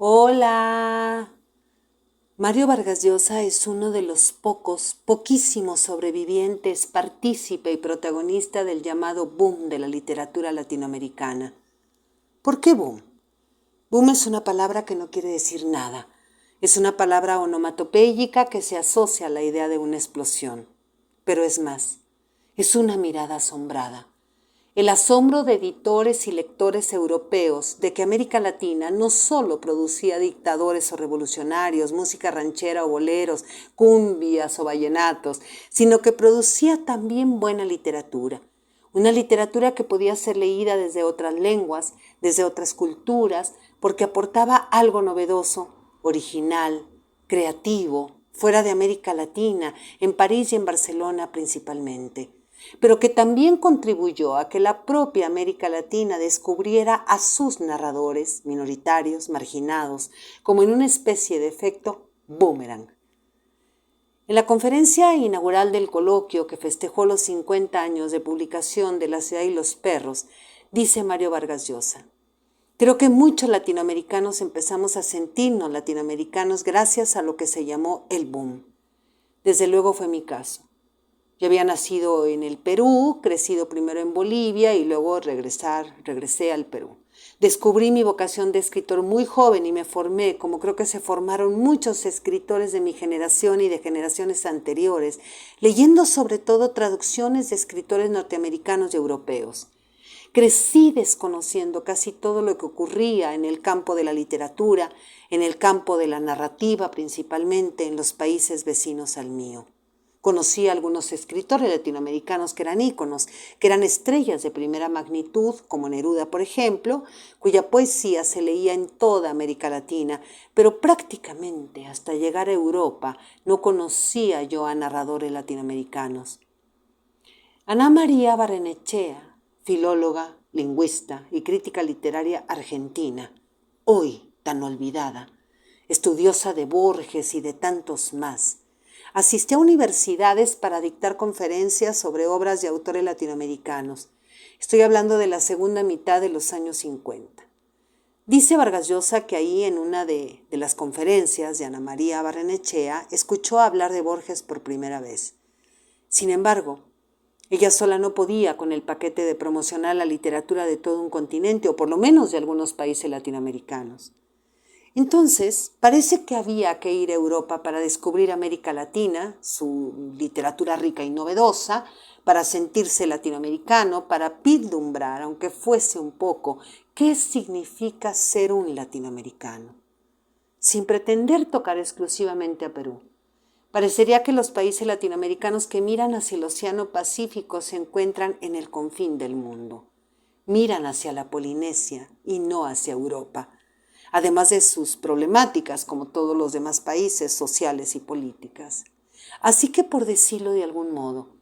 Hola. Mario Vargas Llosa es uno de los poquísimos sobrevivientes, partícipe y protagonista del llamado boom de la literatura latinoamericana. ¿Por qué boom? Boom es una palabra que no quiere decir nada. Es una palabra onomatopéyica que se asocia a la idea de una explosión. Pero es más, es una mirada asombrada. El asombro de editores y lectores europeos de que América Latina no solo producía dictadores o revolucionarios, música ranchera o boleros, cumbias o vallenatos, sino que producía también buena literatura. Una literatura que podía ser leída desde otras lenguas, desde otras culturas, porque aportaba algo novedoso, original, creativo, fuera de América Latina, en París y en Barcelona principalmente, pero que también contribuyó a que la propia América Latina descubriera a sus narradores minoritarios, marginados, como en una especie de efecto boomerang. En la conferencia inaugural del coloquio que festejó los 50 años de publicación de La ciudad y los perros, dice Mario Vargas Llosa: creo que muchos latinoamericanos empezamos a sentirnos latinoamericanos gracias a lo que se llamó el boom. Desde luego fue mi caso. Yo había nacido en el Perú, crecido primero en Bolivia y luego regresé al Perú. Descubrí mi vocación de escritor muy joven y me formé, como creo que se formaron muchos escritores de mi generación y de generaciones anteriores, leyendo sobre todo traducciones de escritores norteamericanos y europeos. Crecí desconociendo casi todo lo que ocurría en el campo de la literatura, en el campo de la narrativa principalmente en los países vecinos al mío. Conocí a algunos escritores latinoamericanos que eran íconos, que eran estrellas de primera magnitud, como Neruda, por ejemplo, cuya poesía se leía en toda América Latina, pero prácticamente hasta llegar a Europa no conocía yo a narradores latinoamericanos. Ana María Barrenechea, filóloga, lingüista y crítica literaria argentina, hoy tan olvidada, estudiosa de Borges y de tantos más, asistió a universidades para dictar conferencias sobre obras de autores latinoamericanos. Estoy hablando de la segunda mitad de los años 50. Dice Vargas Llosa que ahí en una de las conferencias de Ana María Barrenechea escuchó hablar de Borges por primera vez. Sin embargo, ella sola no podía con el paquete de promocionar la literatura de todo un continente, o por lo menos de algunos países latinoamericanos. Entonces, parece que había que ir a Europa para descubrir América Latina, su literatura rica y novedosa, para sentirse latinoamericano, para vislumbrar, aunque fuese un poco, qué significa ser un latinoamericano, sin pretender tocar exclusivamente a Perú. Parecería que los países latinoamericanos que miran hacia el Océano Pacífico se encuentran en el confín del mundo. Miran hacia la Polinesia y no hacia Europa, además de sus problemáticas, como todos los demás países sociales y políticas. Así que, por decirlo de algún modo,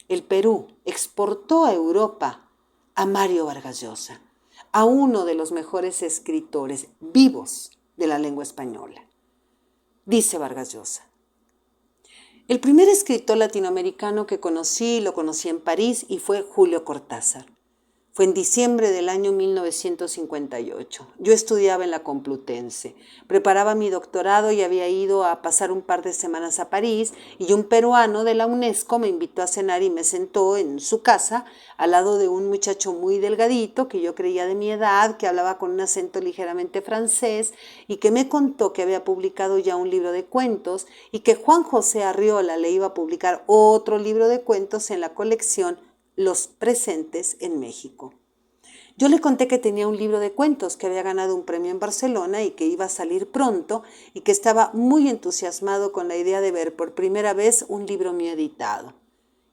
el Perú exportó a Europa a Mario Vargas Llosa, a uno de los mejores escritores vivos de la lengua española. Dice Vargas Llosa: el primer escritor latinoamericano que conocí, lo conocí en París y fue Julio Cortázar. Fue en diciembre del año 1958. Yo estudiaba en la Complutense, preparaba mi doctorado y había ido a pasar un par de semanas a París, y un peruano de la UNESCO me invitó a cenar y me sentó en su casa al lado de un muchacho muy delgadito que yo creía de mi edad, que hablaba con un acento ligeramente francés y que me contó que había publicado ya un libro de cuentos y que Juan José Arriola le iba a publicar otro libro de cuentos en la colección Los Presentes en México. Yo le conté que tenía un libro de cuentos que había ganado un premio en Barcelona y que iba a salir pronto, y que estaba muy entusiasmado con la idea de ver por primera vez un libro mío editado.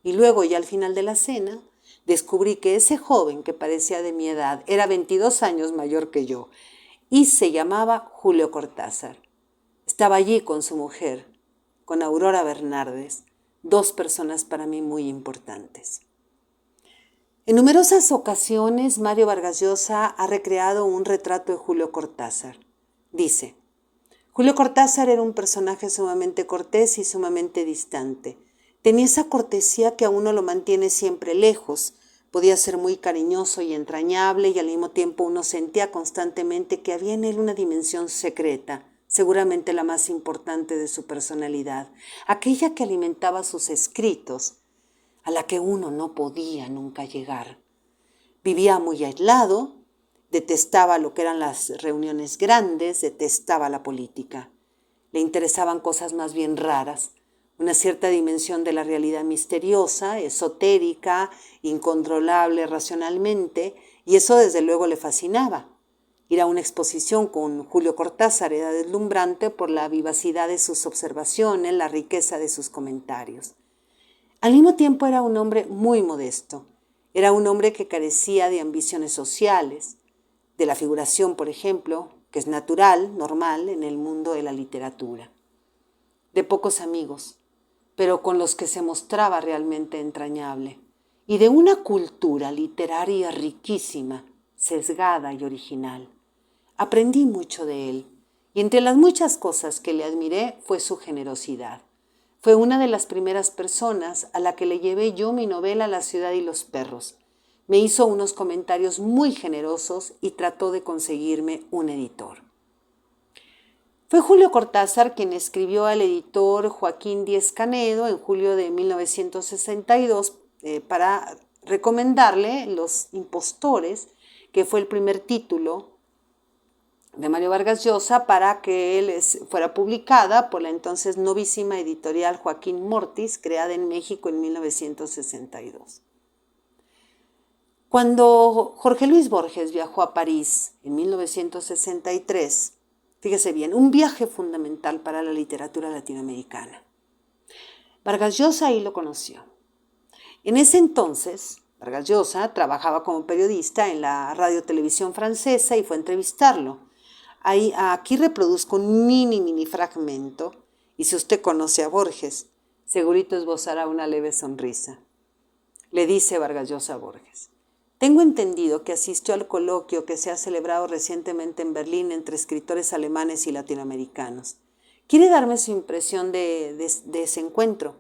Y luego, ya al final de la cena, descubrí que ese joven que parecía de mi edad era 22 años mayor que yo y se llamaba Julio Cortázar. Estaba allí con su mujer, con Aurora Bernardes, dos personas para mí muy importantes. En numerosas ocasiones, Mario Vargas Llosa ha recreado un retrato de Julio Cortázar. Dice: Julio Cortázar era un personaje sumamente cortés y sumamente distante. Tenía esa cortesía que a uno lo mantiene siempre lejos, Podía ser muy cariñoso y entrañable y al mismo tiempo uno sentía constantemente que había en él una dimensión secreta, seguramente la más importante de su personalidad, aquella que alimentaba sus escritos, a la que uno no podía nunca llegar. Vivía muy aislado, detestaba lo que eran las reuniones grandes, detestaba la política. Le interesaban cosas más bien raras, una cierta dimensión de la realidad misteriosa, esotérica, incontrolable racionalmente, y eso desde luego le fascinaba. Ir a una exposición con Julio Cortázar era deslumbrante por la vivacidad de sus observaciones, la riqueza de sus comentarios. Al mismo tiempo era un hombre muy modesto. Era un hombre que carecía de ambiciones sociales, de la figuración, por ejemplo, que es natural, normal en el mundo de la literatura. De pocos amigos, pero con los que se mostraba realmente entrañable, y de una cultura literaria riquísima, sesgada y original. Aprendí mucho de él, y entre las muchas cosas que le admiré fue su generosidad. Fue una de las primeras personas a la que le llevé yo mi novela La ciudad y los perros. Me hizo unos comentarios muy generosos y trató de conseguirme un editor. Fue Julio Cortázar quien escribió al editor Joaquín Díez Canedo en julio de 1962 para recomendarle Los impostores, que fue el primer título de Mario Vargas Llosa, para que él fuera publicada por la entonces novísima editorial Joaquín Mortis, creada en México en 1962. Cuando Jorge Luis Borges viajó a París en 1963, fíjese bien, un viaje fundamental para la literatura latinoamericana. Vargas Llosa ahí lo conoció. En ese entonces, Vargas Llosa trabajaba como periodista en la radio-televisión francesa y fue a entrevistarlo. Aquí reproduzco un mini fragmento y si usted conoce a Borges, segurito esbozará una leve sonrisa. Le dice Vargas Llosa a Borges: tengo entendido que asistió al coloquio que se ha celebrado recientemente en Berlín entre escritores alemanes y latinoamericanos. ¿Quiere darme su impresión de ese encuentro?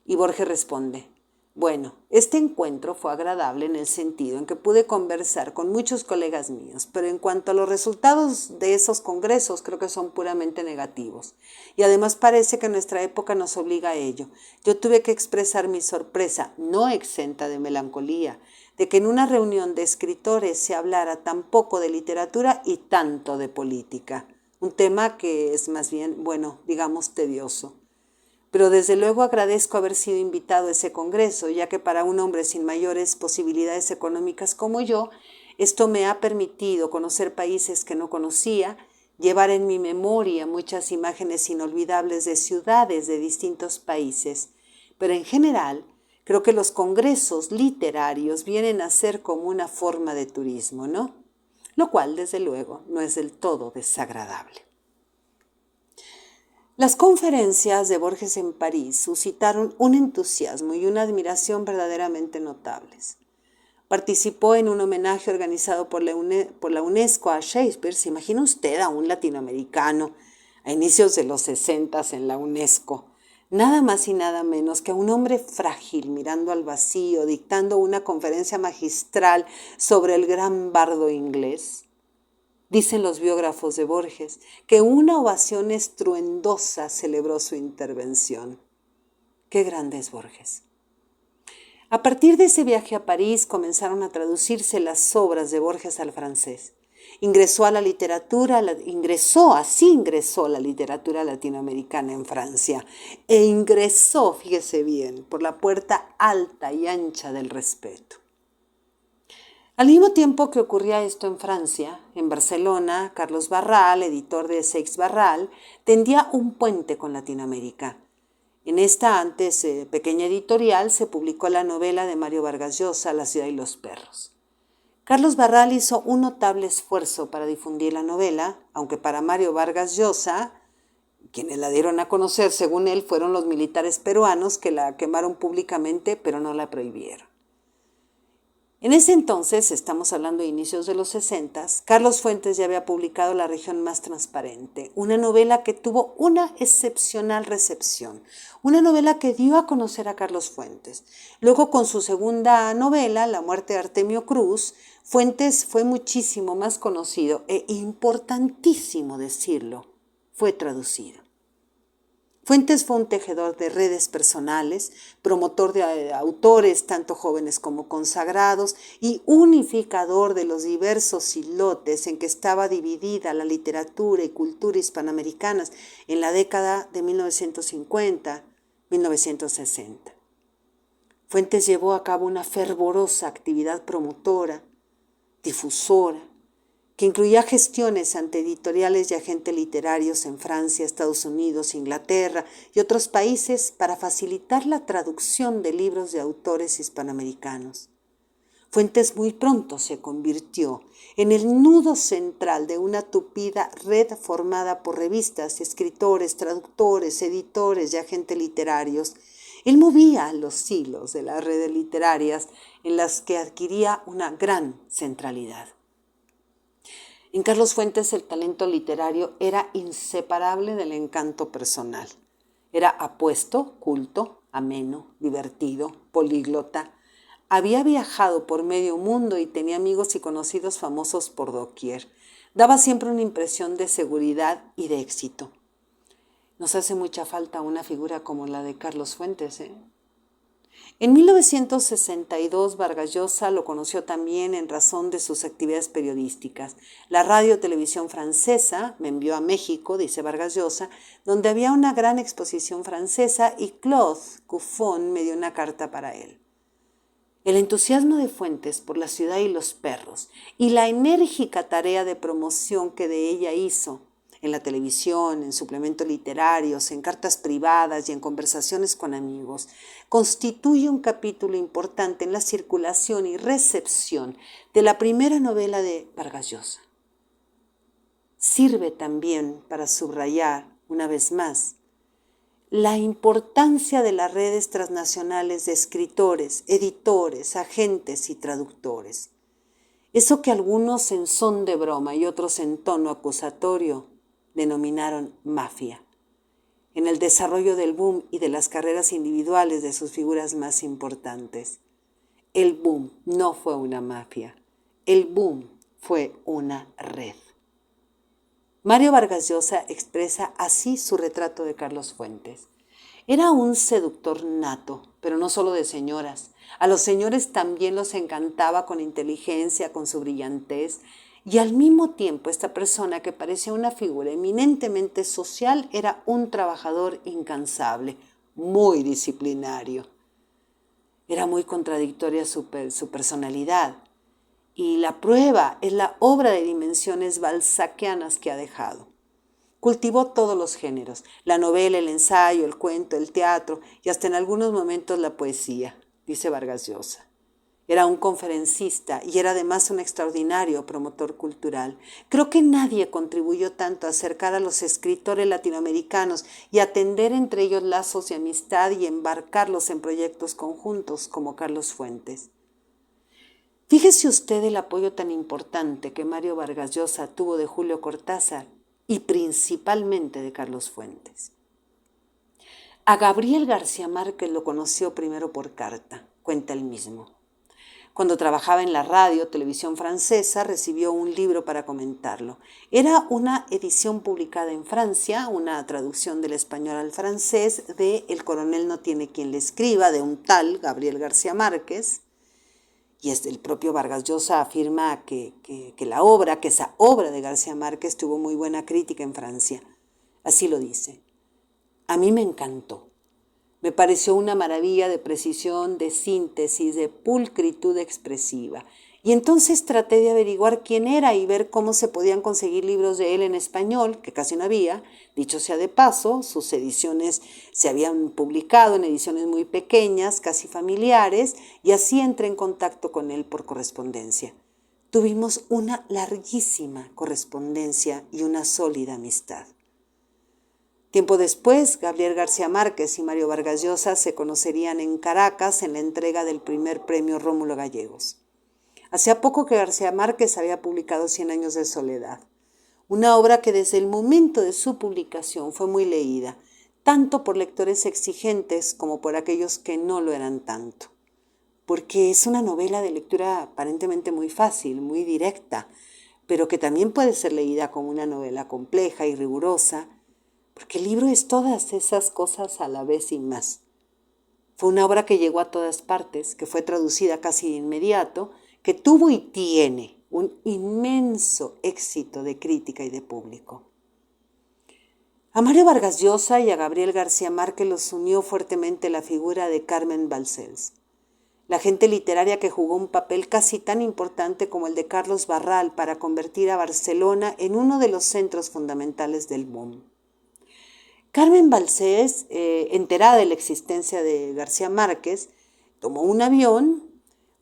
Y Borges responde: bueno, este encuentro fue agradable en el sentido en que pude conversar con muchos colegas míos, pero en cuanto a los resultados de esos congresos creo que son puramente negativos. Y además parece que nuestra época nos obliga a ello. Yo tuve que expresar mi sorpresa, no exenta de melancolía, de que en una reunión de escritores se hablara tan poco de literatura y tanto de política. Un tema que es más bien, digamos, tedioso. Pero desde luego agradezco haber sido invitado a ese congreso, ya que para un hombre sin mayores posibilidades económicas como yo, esto me ha permitido conocer países que no conocía, llevar en mi memoria muchas imágenes inolvidables de ciudades de distintos países. Pero en general, creo que los congresos literarios vienen a ser como una forma de turismo, ¿no? Lo cual, desde luego, no es del todo desagradable. Las conferencias de Borges en París suscitaron un entusiasmo y una admiración verdaderamente notables. Participó en un homenaje organizado por la UNESCO a Shakespeare. ¿Se imagina usted a un latinoamericano a inicios de los 60 en la UNESCO? Nada más y nada menos que a un hombre frágil mirando al vacío, dictando una conferencia magistral sobre el gran bardo inglés. Dicen los biógrafos de Borges que una ovación estruendosa celebró su intervención. ¡Qué grande es Borges! A partir de ese viaje a París comenzaron a traducirse las obras de Borges al francés. Ingresó a la literatura latinoamericana en Francia e ingresó, fíjese bien, por la puerta alta y ancha del respeto. Al mismo tiempo que ocurría esto en Francia, en Barcelona, Carlos Barral, editor de Seix Barral, tendía un puente con Latinoamérica. En esta antes pequeña editorial se publicó la novela de Mario Vargas Llosa, La ciudad y los perros. Carlos Barral hizo un notable esfuerzo para difundir la novela, aunque para Mario Vargas Llosa, quienes la dieron a conocer, según él, fueron los militares peruanos que la quemaron públicamente, pero no la prohibieron. En ese entonces, estamos hablando de inicios de los 60, Carlos Fuentes ya había publicado La región más transparente, una novela que tuvo una excepcional recepción, una novela que dio a conocer a Carlos Fuentes. Luego, con su segunda novela, La muerte de Artemio Cruz, Fuentes fue muchísimo más conocido e importantísimo decirlo, fue traducido. Fuentes fue un tejedor de redes personales, promotor de autores tanto jóvenes como consagrados y unificador de los diversos islotes en que estaba dividida la literatura y cultura hispanoamericanas en la década de 1950-1960. Fuentes llevó a cabo una fervorosa actividad promotora, difusora, que incluía gestiones ante editoriales y agentes literarios en Francia, Estados Unidos, Inglaterra y otros países para facilitar la traducción de libros de autores hispanoamericanos. Fuentes muy pronto se convirtió en el nudo central de una tupida red formada por revistas, escritores, traductores, editores y agentes literarios. Él movía los hilos de las redes literarias en las que adquiría una gran centralidad. En Carlos Fuentes el talento literario era inseparable del encanto personal. Era apuesto, culto, ameno, divertido, políglota. Había viajado por medio mundo y tenía amigos y conocidos famosos por doquier. Daba siempre una impresión de seguridad y de éxito. Nos hace mucha falta una figura como la de Carlos Fuentes, En 1962, Vargas Llosa lo conoció también en razón de sus actividades periodísticas. La radio-televisión francesa me envió a México, dice Vargas Llosa, donde había una gran exposición francesa y Claude Cuffon me dio una carta para él. El entusiasmo de Fuentes por la ciudad y los perros y la enérgica tarea de promoción que de ella hizo en la televisión, en suplementos literarios, en cartas privadas y en conversaciones con amigos, constituye un capítulo importante en la circulación y recepción de la primera novela de Vargas Llosa. Sirve también para subrayar, una vez más, la importancia de las redes transnacionales de escritores, editores, agentes y traductores. Eso que algunos en son de broma y otros en tono acusatorio denominaron mafia, en el desarrollo del boom y de las carreras individuales de sus figuras más importantes. El boom no fue una mafia, el boom fue una red. Mario Vargas Llosa expresa así su retrato de Carlos Fuentes. Era un seductor nato, pero no solo de señoras. A los señores también los encantaba con inteligencia, con su brillantez, y al mismo tiempo esta persona que parecía una figura eminentemente social era un trabajador incansable, muy disciplinario. Era muy contradictoria su personalidad, y la prueba es la obra de dimensiones balzaquianas que ha dejado. Cultivó todos los géneros, la novela, el ensayo, el cuento, el teatro y hasta en algunos momentos la poesía, dice Vargas Llosa. Era un conferencista y era además un extraordinario promotor cultural. Creo que nadie contribuyó tanto a acercar a los escritores latinoamericanos y a tender entre ellos lazos de amistad y embarcarlos en proyectos conjuntos como Carlos Fuentes. Fíjese usted el apoyo tan importante que Mario Vargas Llosa tuvo de Julio Cortázar y principalmente de Carlos Fuentes. A Gabriel García Márquez lo conoció primero por carta, cuenta él mismo. Cuando trabajaba en la radio, televisión francesa, recibió un libro para comentarlo. Era una edición publicada en Francia, una traducción del español al francés de El coronel no tiene quien le escriba, de un tal Gabriel García Márquez. Y el propio Vargas Llosa afirma que esa obra de García Márquez tuvo muy buena crítica en Francia. Así lo dice. A mí me encantó. Me pareció una maravilla de precisión, de síntesis, de pulcritud expresiva. Y entonces traté de averiguar quién era y ver cómo se podían conseguir libros de él en español, que casi no había. Dicho sea de paso, sus ediciones se habían publicado en ediciones muy pequeñas, casi familiares, y así entré en contacto con él por correspondencia. Tuvimos una larguísima correspondencia y una sólida amistad. Tiempo después, Gabriel García Márquez y Mario Vargas Llosa se conocerían en Caracas en la entrega del primer premio Rómulo Gallegos. Hacía poco que García Márquez había publicado Cien años de soledad, una obra que desde el momento de su publicación fue muy leída, tanto por lectores exigentes como por aquellos que no lo eran tanto, porque es una novela de lectura aparentemente muy fácil, muy directa, pero que también puede ser leída como una novela compleja y rigurosa, porque el libro es todas esas cosas a la vez y más. Fue una obra que llegó a todas partes, que fue traducida casi de inmediato, que tuvo y tiene un inmenso éxito de crítica y de público. A Mario Vargas Llosa y a Gabriel García Márquez los unió fuertemente la figura de Carmen Balcells, la agente literaria que jugó un papel casi tan importante como el de Carlos Barral para convertir a Barcelona en uno de los centros fundamentales del boom. Carmen Balcells, enterada de la existencia de García Márquez, tomó un avión,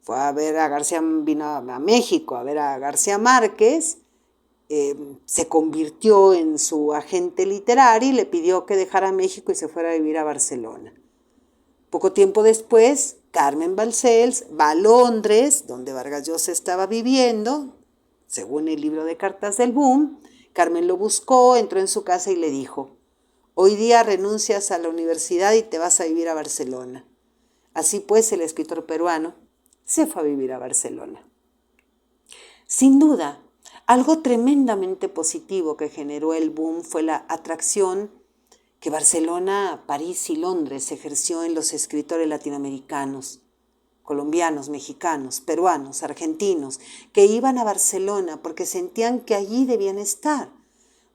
fue a ver a García, vino a México a ver a García Márquez, se convirtió en su agente literario y le pidió que dejara México y se fuera a vivir a Barcelona. Poco tiempo después, Carmen Balcells va a Londres, donde Vargas Llosa estaba viviendo, según el libro de cartas del boom. Carmen lo buscó, entró en su casa y le dijo: hoy día renuncias a la universidad y te vas a vivir a Barcelona. Así pues, el escritor peruano se fue a vivir a Barcelona. Sin duda, algo tremendamente positivo que generó el boom fue la atracción que Barcelona, París y Londres ejerció en los escritores latinoamericanos, colombianos, mexicanos, peruanos, argentinos, que iban a Barcelona porque sentían que allí debían estar,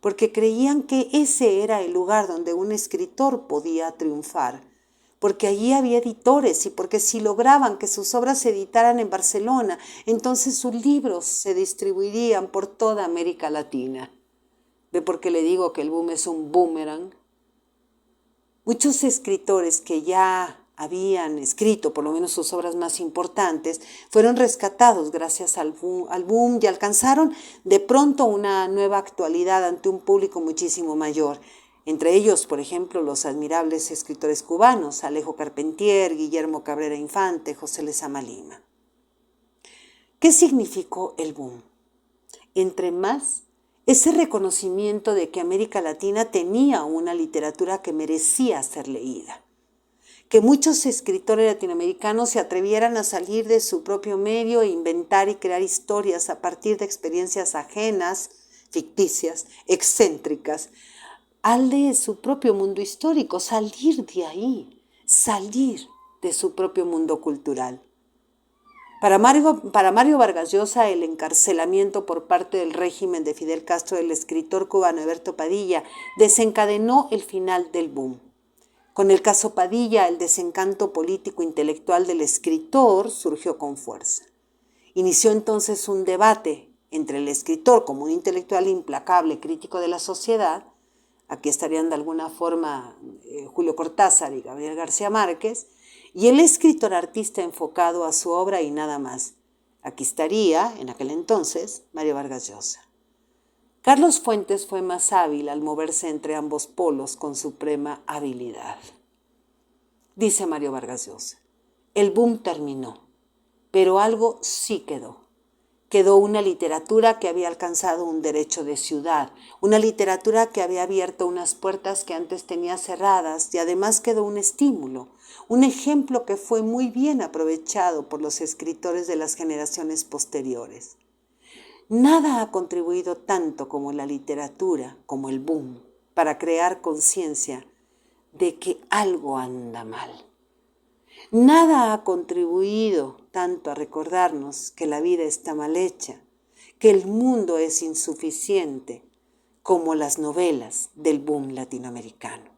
porque creían que ese era el lugar donde un escritor podía triunfar, porque allí había editores y porque si lograban que sus obras se editaran en Barcelona, entonces sus libros se distribuirían por toda América Latina. ¿Ve por qué le digo que el boom es un boomerang? Muchos escritores que ya habían escrito, por lo menos sus obras más importantes, fueron rescatados gracias al boom y alcanzaron de pronto una nueva actualidad ante un público muchísimo mayor. Entre ellos, por ejemplo, los admirables escritores cubanos, Alejo Carpentier, Guillermo Cabrera Infante, José Lezama Lima. ¿Qué significó el boom? Entre más, ese reconocimiento de que América Latina tenía una literatura que merecía ser leída, que muchos escritores latinoamericanos se atrevieran a salir de su propio medio e inventar y crear historias a partir de experiencias ajenas, ficticias, excéntricas, al de su propio mundo histórico, salir de ahí, salir de su propio mundo cultural. Para Mario Vargas Llosa, el encarcelamiento por parte del régimen de Fidel Castro del escritor cubano Heberto Padilla desencadenó el final del boom. Con el caso Padilla, el desencanto político-intelectual del escritor surgió con fuerza. Inició entonces un debate entre el escritor como un intelectual implacable, crítico de la sociedad, aquí estarían de alguna forma Julio Cortázar y Gabriel García Márquez, y el escritor artista enfocado a su obra y nada más. Aquí estaría, en aquel entonces, Mario Vargas Llosa. Carlos Fuentes fue más hábil al moverse entre ambos polos con suprema habilidad. Dice Mario Vargas Llosa: el boom terminó, pero algo sí quedó. Quedó una literatura que había alcanzado un derecho de ciudad, una literatura que había abierto unas puertas que antes tenía cerradas y además quedó un estímulo, un ejemplo que fue muy bien aprovechado por los escritores de las generaciones posteriores. Nada ha contribuido tanto como la literatura, como el boom, para crear conciencia de que algo anda mal. Nada ha contribuido tanto a recordarnos que la vida está mal hecha, que el mundo es insuficiente, como las novelas del boom latinoamericano.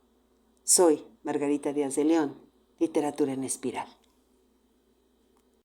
Soy Margarita Díaz de León, Literatura en Espiral.